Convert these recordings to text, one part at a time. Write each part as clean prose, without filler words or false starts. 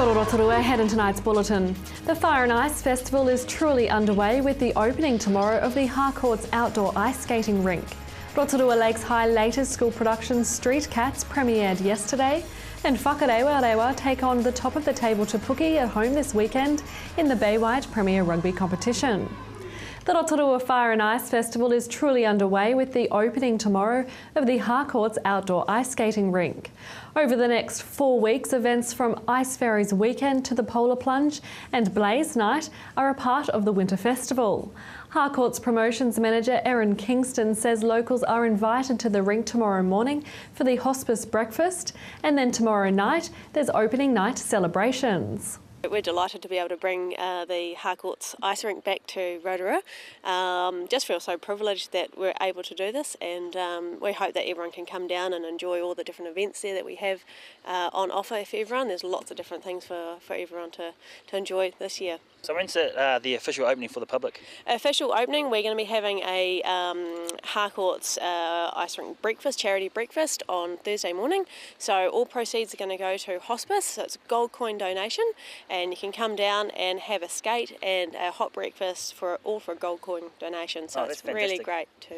Kia ora Rotorua, ahead in tonight's bulletin. The Fire and Ice Festival is truly underway with the opening tomorrow of the Harcourt's outdoor ice skating rink. Rotorua Lakes High latest school production Street Cats premiered yesterday, and Whakarewa take on the top of the table Te Puke at home this weekend in the Baywide Premier Rugby competition. The Rotorua Fire and Ice Festival is truly underway with the opening tomorrow of the Harcourt's outdoor ice skating rink. Over the next 4 weeks, events from Ice Ferries Weekend to the Polar Plunge and Blaze Night are a part of the Winter Festival. Harcourt's promotions manager Erin Kingston says locals are invited to the rink tomorrow morning for the hospice breakfast, and then tomorrow night there's opening night celebrations. We're delighted to be able to bring the Harcourt's ice rink back to Rotorua. Just feel so privileged that we're able to do this, and we hope that everyone can come down and enjoy all the different events there that we have on offer for everyone. There's lots of different things for everyone to enjoy this year. So when's the official opening for the public? Official opening, we're going to be having a Harcourt's ice rink breakfast, charity breakfast on Thursday morning. So all proceeds are going to go to hospice, so it's a gold coin donation, and you can come down and have a skate and a hot breakfast all for a gold coin donation. So it's really great to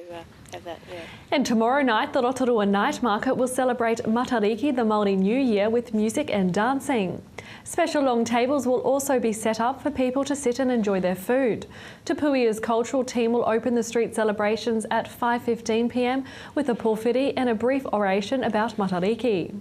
have that. Yeah. And tomorrow night, the Rotorua Night Market will celebrate Matariki, the Māori New Year, with music and dancing. Special long tables will also be set up for people to sit and enjoy their food. Te Puia's cultural team will open the street celebrations at 5:15 p.m. with a porphyry and a brief oration about Matariki.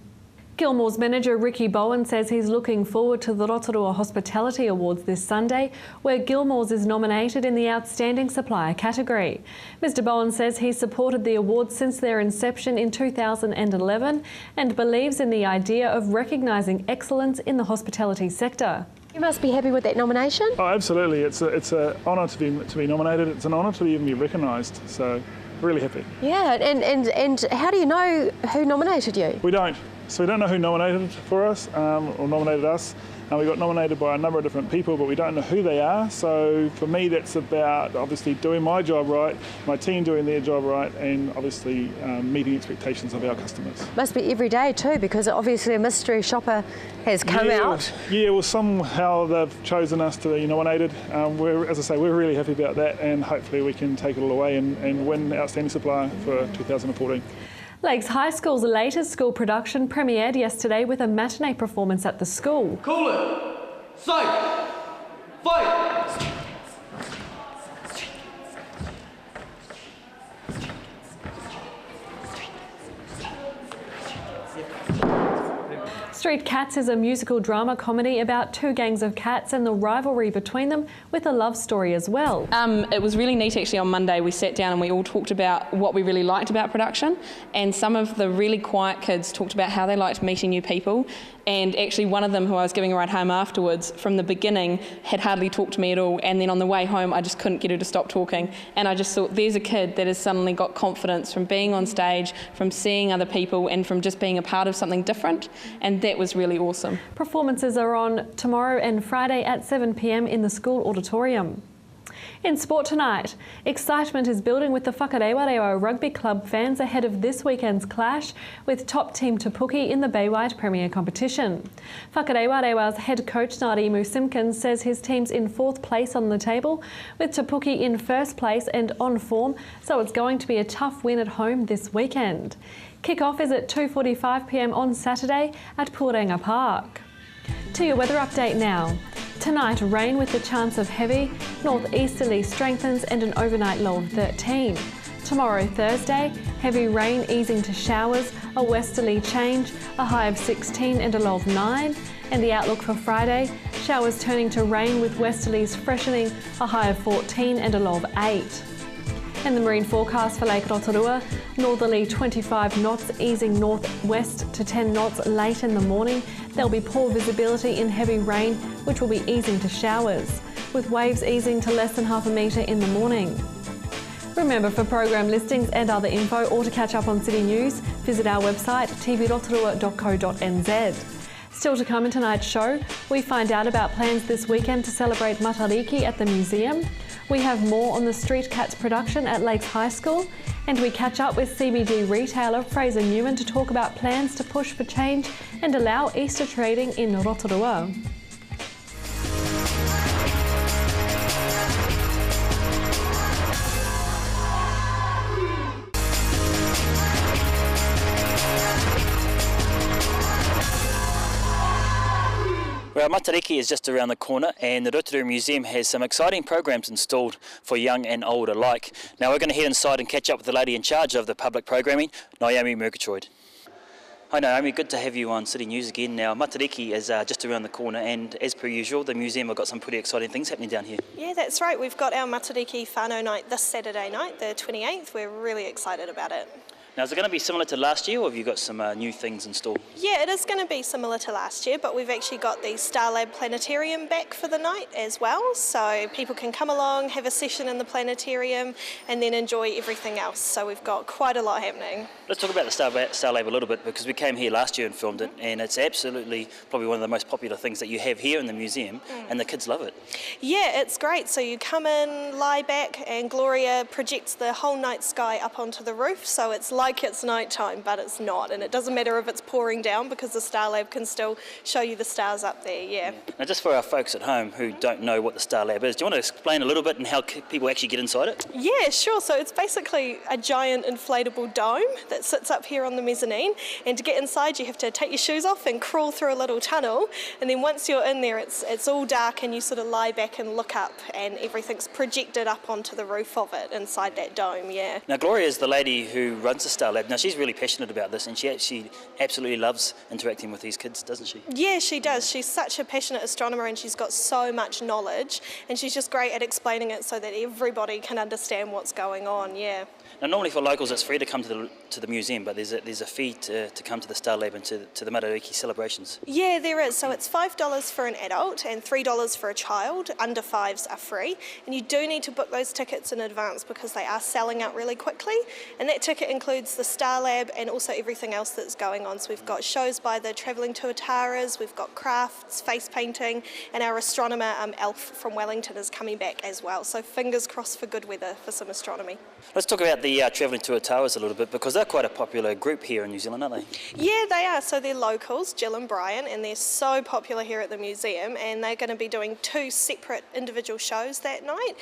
Gilmore's manager Ricky Bowen says he's looking forward to the Rotorua Hospitality Awards this Sunday, where Gilmore's is nominated in the Outstanding Supplier category. Mr Bowen says he's supported the awards since their inception in 2011 and believes in the idea of recognising excellence in the hospitality sector. You must be happy with that nomination? Oh, absolutely. It's an honour to be nominated. It's an honour to even be recognised. So, really happy. Yeah, and how do you know who nominated you? We don't. So we don't know who nominated for us or nominated us. We got nominated by a number of different people, but we don't know who they are. So for me, that's about obviously doing my job right, my team doing their job right, and obviously meeting expectations of our customers. Must be every day too, because obviously a mystery shopper has come out. Yeah, well, somehow they've chosen us to be nominated. As I say, we're really happy about that, and hopefully we can take it all away and win Outstanding Supplier for 2014. Lakes High School's latest school production premiered yesterday with a matinee performance at the school. Call it! Sight! Fight! Street Cats is a musical drama comedy about two gangs of cats and the rivalry between them, with a love story as well. It was really neat actually. On Monday we sat down and we all talked about what we really liked about production, and some of the really quiet kids talked about how they liked meeting new people, and actually one of them, who I was giving a ride home afterwards, from the beginning had hardly talked to me at all, and then on the way home I just couldn't get her to stop talking, and I just thought, there's a kid that has suddenly got confidence from being on stage, from seeing other people, and from just being a part of something different, and that was really awesome. Performances are on tomorrow and Friday at 7 p.m. in the school auditorium. In sport tonight, excitement is building with the Whakarewa Rugby Club fans ahead of this weekend's clash with top team Te Puke in the Baywide Premier competition. Whakarewa's head coach Narimu Simpkins says his team's in 4th place on the table, with Te Puke in 1st place and on form, so it's going to be a tough win at home this weekend. Kick-off is at 2:45 p.m. on Saturday at Purenga Park. To your weather update now. Tonight, rain with the chance of heavy, northeasterly strengthens and an overnight low of 13. Tomorrow, Thursday, heavy rain easing to showers, a westerly change, a high of 16 and a low of 9. And the outlook for Friday, showers turning to rain with westerlies freshening, a high of 14 and a low of 8. And the marine forecast for Lake Rotorua, northerly 25 knots easing northwest to 10 knots late in the morning. There'll be poor visibility in heavy rain, which will be easing to showers, with waves easing to less than half a metre in the morning. Remember, for program listings and other info, or to catch up on city news, visit our website tvrotorua.co.nz. Still to come in tonight's show, we find out about plans this weekend to celebrate Matariki at the museum. We have more on the Street Cats production at Lakes High School, and we catch up with CBD retailer Fraser Newman to talk about plans to push for change and allow Easter trading in Rotorua. Well, Matariki is just around the corner, and the Rotorua Museum has some exciting programs installed for young and old alike. Now we're going to head inside and catch up with the lady in charge of the public programming, Naomi Murgatroyd. Hi Naomi, good to have you on City News again. Now Matariki is just around the corner, and as per usual, the museum have got some pretty exciting things happening down here. Yeah, that's right. We've got our Matariki whānau night this Saturday night, the 28th. We're really excited about it. Now, is it going to be similar to last year, or have you got some new things installed? Yeah, it is going to be similar to last year, but we've actually got the Star Lab Planetarium back for the night as well, so people can come along, have a session in the planetarium, and then enjoy everything else. So we've got quite a lot happening. Let's talk about the Star Lab a little bit, because we came here last year and filmed it, and it's absolutely probably one of the most popular things that you have here in the museum, and the kids love it. Yeah, it's great. So you come in, lie back, and Gloria projects the whole night sky up onto the roof, so it's like it's night time, but it's not, and it doesn't matter if it's pouring down because the Star Lab can still show you the stars up there. Yeah. Now, just for our folks at home who don't know what the Star Lab is, do you want to explain a little bit and how people actually get inside it? Yeah, sure. So it's basically a giant inflatable dome that sits up here on the mezzanine, and to get inside you have to take your shoes off and crawl through a little tunnel, and then once you're in there it's all dark and you sort of lie back and look up, and everything's projected up onto the roof of it inside that dome. Yeah. Now Gloria is the lady who runs the Star Lab. Now she's really passionate about this, and she actually absolutely loves interacting with these kids, doesn't she? Yeah, she does. She's such a passionate astronomer, and she's got so much knowledge, and she's just great at explaining it so that everybody can understand what's going on. Yeah. Now normally for locals it's free to come to the museum, but there's a fee to come to the Star Lab and to the Matariki celebrations. Yeah, there is. So it's $5 for an adult and $3 for a child. Under fives are free, and you do need to book those tickets in advance because they are selling out really quickly, and that ticket includes the Star Lab and also everything else that's going on. So we've got shows by the travelling tuataras, we've got crafts, face painting, and our astronomer Elf from Wellington is coming back as well. So fingers crossed for good weather for some astronomy. Let's talk about the travelling tuataras a little bit, because they're quite a popular group here in New Zealand, aren't they? Yeah, they are. So they're locals, Jill and Brian, and they're so popular here at the museum, and they're going to be doing 2 separate individual shows that night,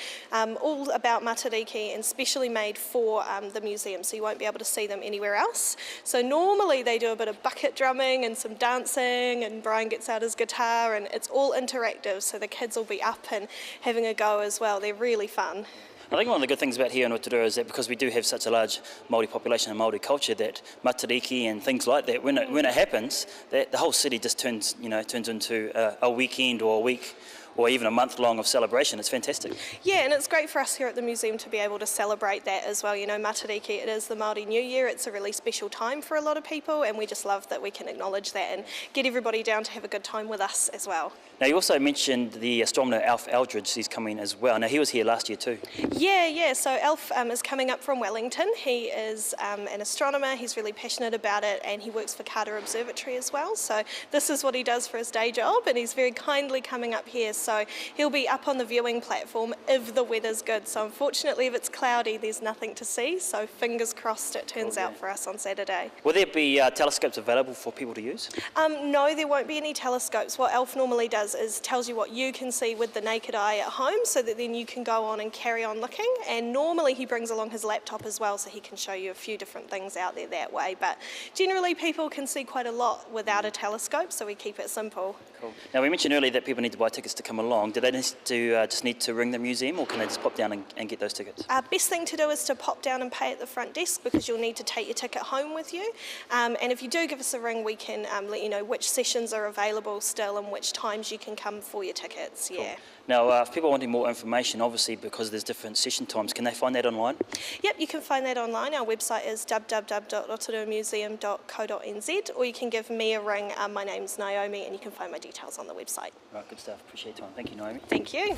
all about Matariki and specially made for the museum, so you won't be able to see them anywhere else. So normally they do a bit of bucket drumming and some dancing, and Brian gets out his guitar, and it's all interactive, so the kids will be up and having a go as well. They're really fun. I think one of the good things about here in Rotorua is that because we do have such a large Māori population and Māori culture, that Matariki and things like that, when it happens, that the whole city just turns into a weekend or a week or even a month long of celebration. It's fantastic. Yeah, and it's great for us here at the museum to be able to celebrate that as well. You know, Matariki, it is the Māori New Year. It's a really special time for a lot of people, and we just love that we can acknowledge that and get everybody down to have a good time with us as well. Now you also mentioned the astronomer Alf Eldridge. He's coming as well. Now he was here last year too. Yeah. So Alf is coming up from Wellington. He is an astronomer. He's really passionate about it, and he works for Carter Observatory as well. So this is what he does for his day job, and he's very kindly coming up here. So he'll be up on the viewing platform if the weather's good. So unfortunately, if it's cloudy, there's nothing to see. So fingers crossed it turns out for us on Saturday. Will there be telescopes available for people to use? No, there won't be any telescopes. What Alf normally does is tells you what you can see with the naked eye at home, so that then you can go on and carry on looking. And normally he brings along his laptop as well, so he can show you a few different things out there that way. But generally people can see quite a lot without a telescope, so we keep it simple. Cool. Now we mentioned earlier that people need to buy tickets to come along. Do they just need to ring the museum, or can they just pop down and get those tickets? Best thing to do is to pop down and pay at the front desk, because you'll need to take your ticket home with you. And if you do give us a ring, we can let you know which sessions are available still and which times you can come for your tickets. Yeah. Cool. Now, if people are wanting more information, obviously because there's different session times, can they find that online? Yep, you can find that online. Our website is www.rotoruamuseum.co.nz, or you can give me a ring. My name's Naomi, and you can find my details on the website. Right, good stuff. Appreciate your time. Thank you, Naomi. Thank you.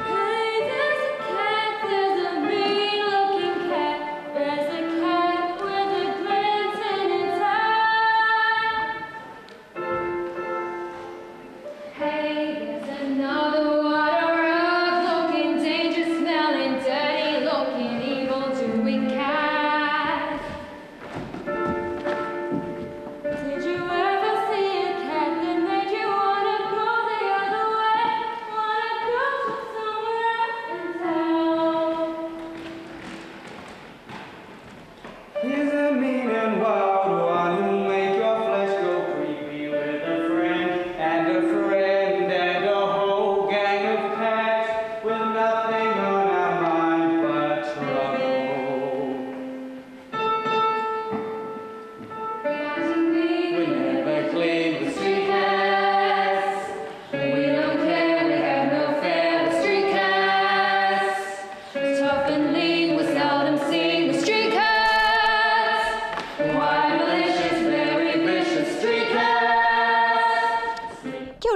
Hey, there's a cat, there's a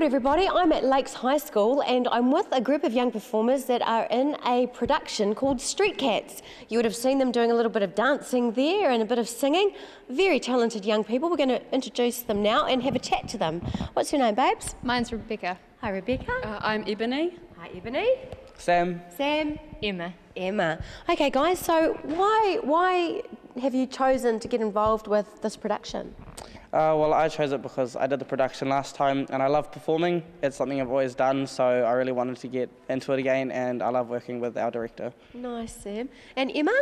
morning everybody, I'm at Lakes High School and I'm with a group of young performers that are in a production called Street Cats. You would have seen them doing a little bit of dancing there and a bit of singing. Very talented young people. We're going to introduce them now and have a chat to them. What's your name, babes? Mine's Rebecca. Hi Rebecca. I'm Ebony. Hi Ebony. Sam. Sam. Emma. Emma. Okay guys, so why have you chosen to get involved with this production? Well, I chose it because I did the production last time and I love performing. It's something I've always done, so I really wanted to get into it again, and I love working with our director. Nice, Sam. And Emma?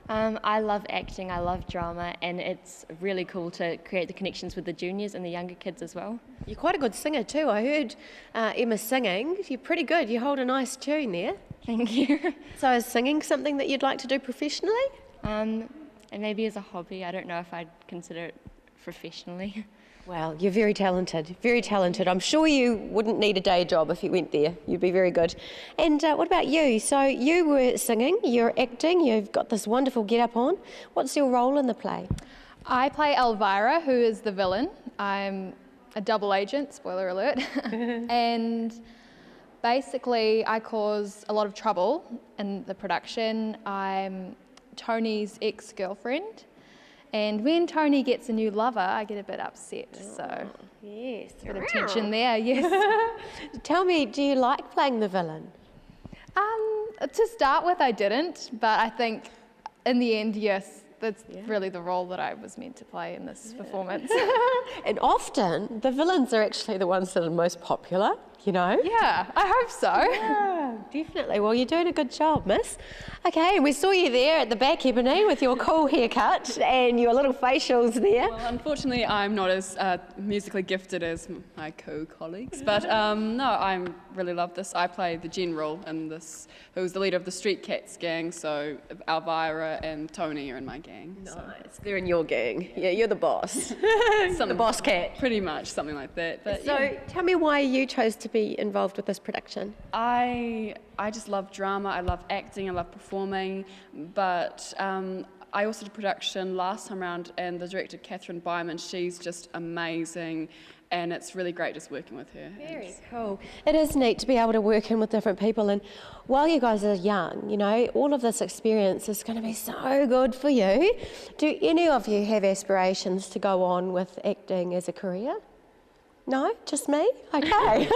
I love acting, I love drama, and it's really cool to create the connections with the juniors and the younger kids as well. You're quite a good singer too. I heard Emma singing. You're pretty good. You hold a nice tune there. Thank you. So is singing something that you'd like to do professionally? And maybe as a hobby, I don't know if I'd consider it professionally. Well, you're very talented, very talented. I'm sure you wouldn't need a day job if you went there. You'd be very good. And what about you? So you were singing, you're acting, you've got this wonderful get-up on. What's your role in the play? I play Elvira, who is the villain. I'm a double agent, spoiler alert. And basically I cause a lot of trouble in the production. I'm Tony's ex-girlfriend. And when Tony gets a new lover, I get a bit upset. So, yes, a bit of tension there, yes. Tell me, do you like playing the villain? To start with, I didn't, but I think in the end, yes, that's really the role that I was meant to play in this performance. And often, the villains are actually the ones that are most popular, you know? Yeah, I hope so. Yeah, definitely. Well, you're doing a good job, miss. Okay, and we saw you there at the back, Ebony, with your cool haircut and your little facials there. Well, unfortunately, I'm not as musically gifted as my co-colleagues, but no, I really love this. I play the general in this, who's the leader of the Street Cats gang, so Elvira and Tony are in my gang. Nice, so. they're in your gang. Yeah, you're the boss. The boss cat. Pretty much, something like that. But so tell me why you chose to be involved with this production. I just love drama, I love acting, I love performing, but I also did production last time around, and the director, Catherine Byman, she's just amazing, and it's really great just working with her. Very cool. It is neat to be able to work in with different people, and while you guys are young, you know, all of this experience is going to be so good for you. Do any of you have aspirations to go on with acting as a career? No? Just me? Okay.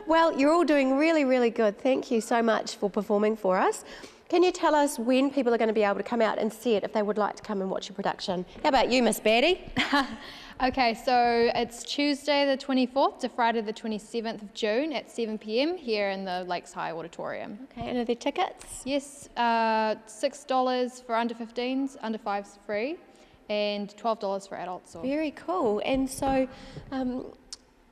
Well, you're all doing really, really good. Thank you so much for performing for us. Can you tell us when people are going to be able to come out and see it if they would like to come and watch your production? How about you, Miss Batty? Okay, so it's Tuesday the 24th to Friday the 27th of June at 7 p.m. here in the Lakes High Auditorium. Okay, and are there tickets? Yes, $6 for under 15s, under 5s free, and $12 for adults. Very cool. And so,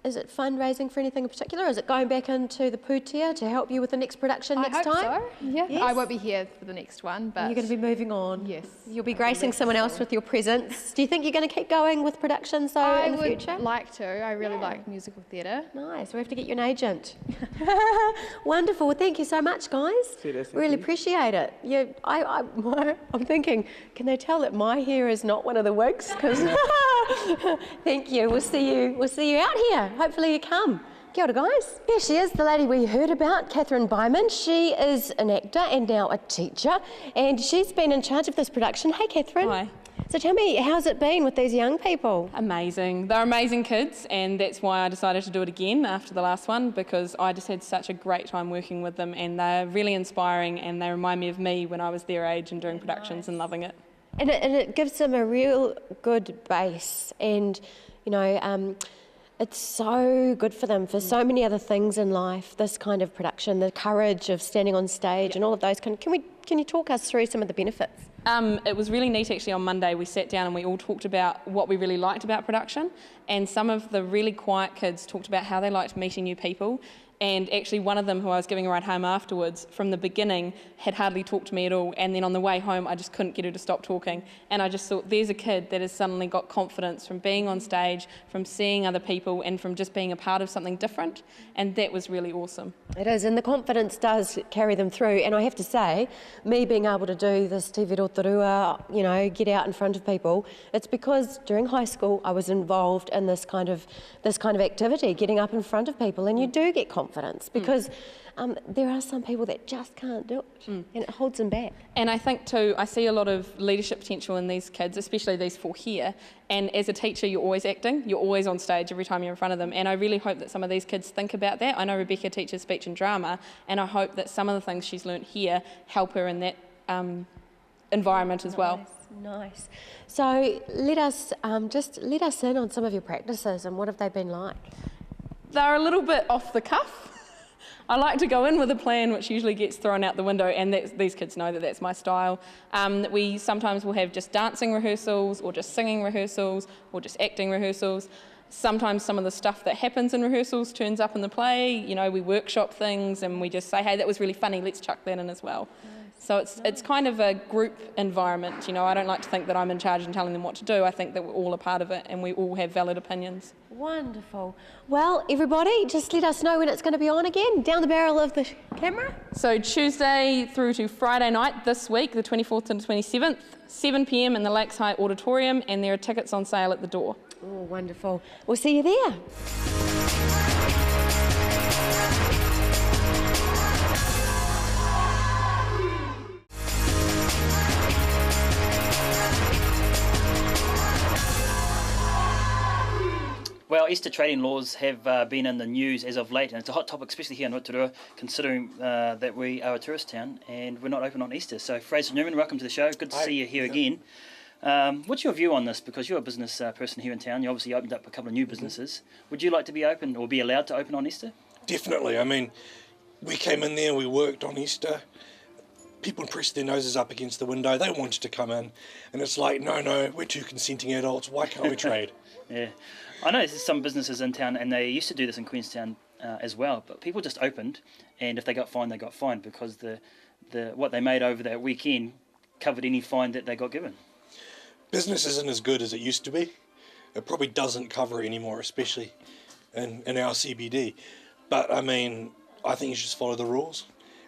is it fundraising for anything in particular? Is it going back into the pūtea to help you with the next production next time? I hope so, yeah. Yes. I won't be here for the next one, but... You're going to be moving on. Yes. You'll be gracing someone else with your presence. Do you think you're going to keep going with productions though in the future? I would like to. I really like musical theatre. Nice. We have to get you an agent. Wonderful. Well, thank you so much, guys. Really appreciate it. Yeah, I'm thinking, can they tell that my hair is not one of the wigs? Because thank you. We'll see you out here. Hopefully you come. Kia ora, guys. Here she is, the lady we heard about, Catherine Byman. She is an actor and now a teacher, and she's been in charge of this production. Hey, Catherine. Hi. So tell me, how's it been with these young people? Amazing. They're amazing kids, and that's why I decided to do it again after the last one, because I just had such a great time working with them, and they're really inspiring, and they remind me of me when I was their age and doing productions and loving it. And it gives them a real good base, and you know, it's so good for them for so many other things in life. This kind of production, the courage of standing on stage, and all of those kind. Can you talk us through some of the benefits? It was really neat actually. On Monday we sat down and we all talked about what we really liked about production, and some of the really quiet kids talked about how they liked meeting new people. And actually one of them, who I was giving a ride home afterwards, from the beginning had hardly talked to me at all, and then on the way home I just couldn't get her to stop talking. And I just thought, there's a kid that has suddenly got confidence from being on stage, from seeing other people, and from just being a part of something different, and that was really awesome. It is, and the confidence does carry them through. And I have to say, me being able to do this TV Rotorua, you know, get out in front of people, it's because during high school I was involved in this kind of activity, getting up in front of people, and you do get confidence because there are some people that just can't do it, and it holds them back. And I think too, I see a lot of leadership potential in these kids, especially these 4 here. And as a teacher, you're always acting, you're always on stage every time you're in front of them. And I really hope that some of these kids think about that. I know Rebecca teaches speech and drama, and I hope that some of the things she's learnt here help her in that environment as well. Nice. So let us in on some of your practices, and what have they been like? They're a little bit off the cuff. I like to go in with a plan, which usually gets thrown out the window, and these kids know that that's my style. We sometimes will have just dancing rehearsals, or just singing rehearsals, or just acting rehearsals. Sometimes some of the stuff that happens in rehearsals turns up in the play. You know, we workshop things and we just say, hey, that was really funny, let's chuck that in as well. So it's kind of a group environment. You know, I don't like to think that I'm in charge and telling them what to do. I think that we're all a part of it and we all have valid opinions. Wonderful. Well, everybody, just let us know when it's going to be on again, down the barrel of the camera. So Tuesday through to Friday night this week, the 24th and 27th, 7 p.m. in the Lakeside Auditorium, and there are tickets on sale at the door. Oh, wonderful. We'll see you there. Well, Easter trading laws have been in the news as of late, and it's a hot topic, especially here in Rotorua, considering that we are a tourist town and we're not open on Easter. So, Fraser Newman, welcome to the show. Good to see you here again. What's your view on this? Because you're a business person here in town. You obviously opened up a couple of new businesses. Would you like to be open or be allowed to open on Easter? Definitely. I mean, we came in there, we worked on Easter. People pressed their noses up against the window. They wanted to come in. And it's like, no, we're two consenting adults. Why can't we trade? Yeah. I know there's some businesses in town, and they used to do this in Queenstown as well, but people just opened, and if they got fined, they got fined, because the what they made over that weekend covered any fine that they got given. Business isn't as good as it used to be. It probably doesn't cover it anymore, especially in our CBD. But, I mean, I think you should just follow the rules,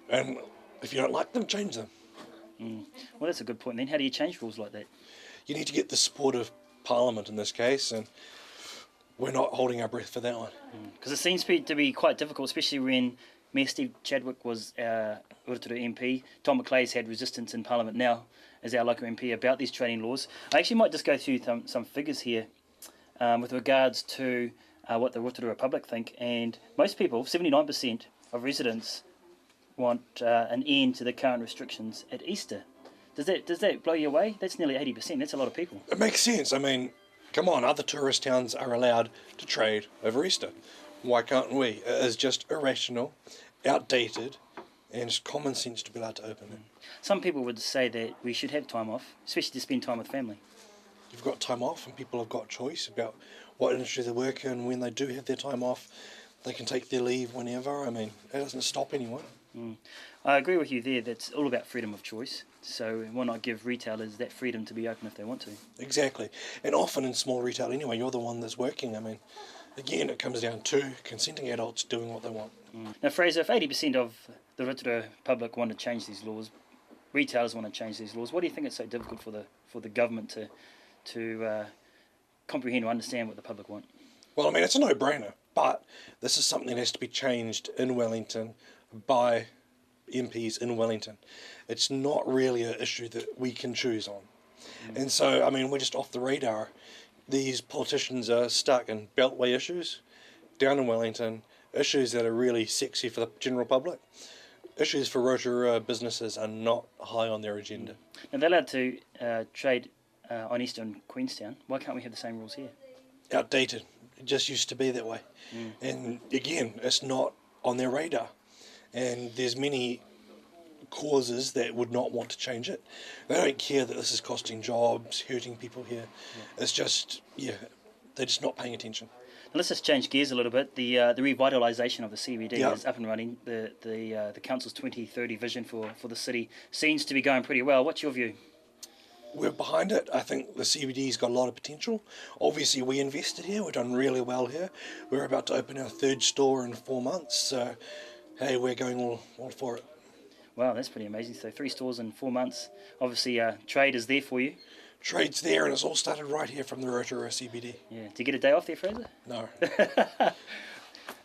and if you don't like them, change them. Well, that's a good point then. How do you change rules like that? You need to get the support of Parliament in this case, and we're not holding our breath for that one. Because it seems to be quite difficult, especially when Mayor Steve Chadwick was our Rotorua MP. Tom McLeay's had resistance in Parliament now as our local MP about these trading laws. I actually might just go through some figures here with regards to what the Rotorua public think. And most people, 79% of residents, want an end to the current restrictions at Easter. Does that blow you away? That's nearly 80%. That's a lot of people. It makes sense. I mean, come on, other tourist towns are allowed to trade over Easter. Why can't we? It is just irrational, outdated, and it's common sense to be allowed to open it. Some people would say that we should have time off, especially to spend time with family. You've got time off, and people have got choice about what industry they work in. When they do have their time off, they can take their leave whenever. I mean, it doesn't stop anyone. I agree with you there. That's all about freedom of choice. So why not give retailers that freedom to be open if they want to? Exactly. And often in small retail anyway, you're the one that's working. I mean, again, it comes down to consenting adults doing what they want. Now, Fraser, if 80% of the Rotorua public want to change these laws, retailers want to change these laws, what do you think it's so difficult for the government to comprehend or understand what the public want? Well, I mean, it's a no-brainer, but this is something that has to be changed in Wellington by MPs in Wellington. It's not really an issue that we can choose on. And so, I mean, we're just off the radar. These politicians are stuck in beltway issues down in Wellington, issues that are really sexy for the general public. Issues for Rotorua businesses are not high on their agenda. Now, they're allowed to trade on Easter in Queenstown. Why can't we have the same rules here? Outdated. It just used to be that way. And again, it's not on their radar. And there's many causes that would not want to change it. They don't care that this is costing jobs, hurting people here. It's just, they're just not paying attention. let's just change gears a little bit. The revitalisation of the CBD Yep. is up and running. The council's 2030 vision for the city seems to be going pretty well. What's your view? We're behind it. I think the CBD's got a lot of potential. Obviously, we invested here. We've done really well here. We're about to open our 3rd store in 4 months. So, hey, we're going all for it. Wow, that's pretty amazing. So 3 stores in 4 months. Obviously, trade is there for you. Trade's there, and it's all started right here from the Rotorua CBD. Yeah. Do you get a day off there, Fraser? No.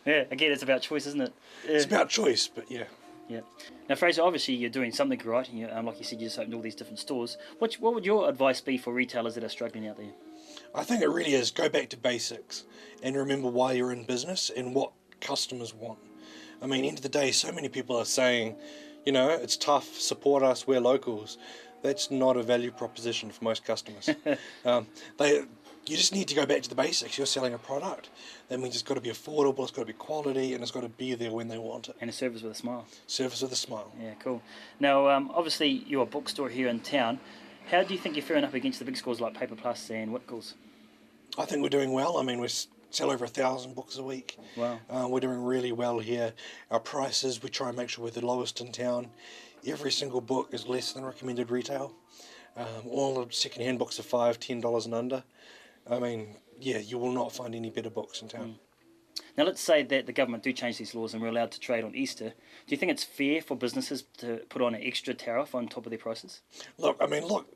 Yeah, again, it's about choice, isn't it? It's about choice, but yeah. Yeah. Now, Fraser, obviously you're doing something right, and you, like you said, you just opened all these different stores. What would your advice be for retailers that are struggling out there? I think it really is go back to basics and remember why you're in business and what customers want. I mean, end of the day, so many people are saying, you know, it's tough, support us, we're locals. That's not a value proposition for most customers. You just need to go back to the basics. You're selling a product. That means it's got to be affordable, it's got to be quality, and it's got to be there when they want it. And a service with a smile. Service with a smile. Yeah, cool. Now, obviously, you're a bookstore here in town. How do you think you're faring up against the big stores like Paper Plus and Whitcoulls? I think we're doing well. I mean, we sell over 1,000 books a week. Wow. We're doing really well here. Our prices, we try and make sure we're the lowest in town. Every single book is less than recommended retail. All the second-hand books are $5, $10 and under. I mean, yeah, you will not find any better books in town. Now, let's say that the government do change these laws and we're allowed to trade on Easter. Do you think it's fair for businesses to put on an extra tariff on top of their prices? Look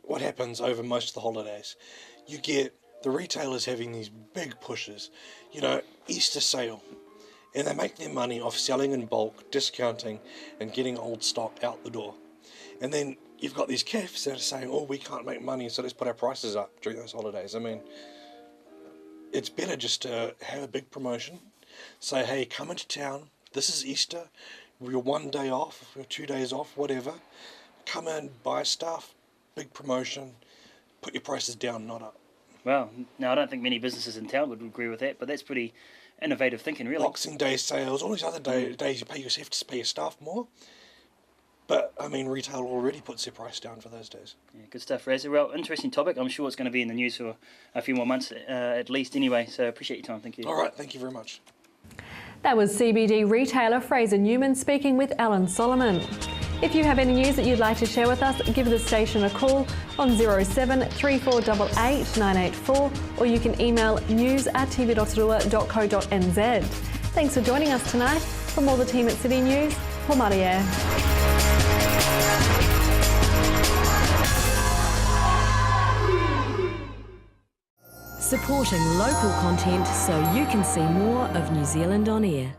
what happens over most of the holidays. You get the retailers having these big pushes, you know, Easter sale. And they make their money off selling in bulk, discounting, and getting old stock out the door. And then you've got these cafes that are saying, oh, we can't make money, so let's put our prices up during those holidays. I mean, it's better just to have a big promotion. Say, hey, come into town. This is Easter. You're 1 day off, or 2 days off, whatever. Come in, buy stuff, big promotion. Put your prices down, not up. Well, now I don't think many businesses in town would agree with that, but that's pretty innovative thinking, really. Boxing Day sales, all these other days you have to pay your staff more. But, I mean, retail already puts their price down for those days. Yeah, good stuff, Razor. Well, interesting topic. I'm sure it's going to be in the news for a few more months at least anyway, so appreciate your time. Thank you. All right, thank you very much. That was CBD retailer Fraser Newman speaking with Alan Solomon. If you have any news that you'd like to share with us, give the station a call on 07 3488 984 or you can email news@tv.rotorua.co.nz. Thanks for joining us tonight. From all the team at City News, Paul Maria. Supporting local content so you can see more of New Zealand on air.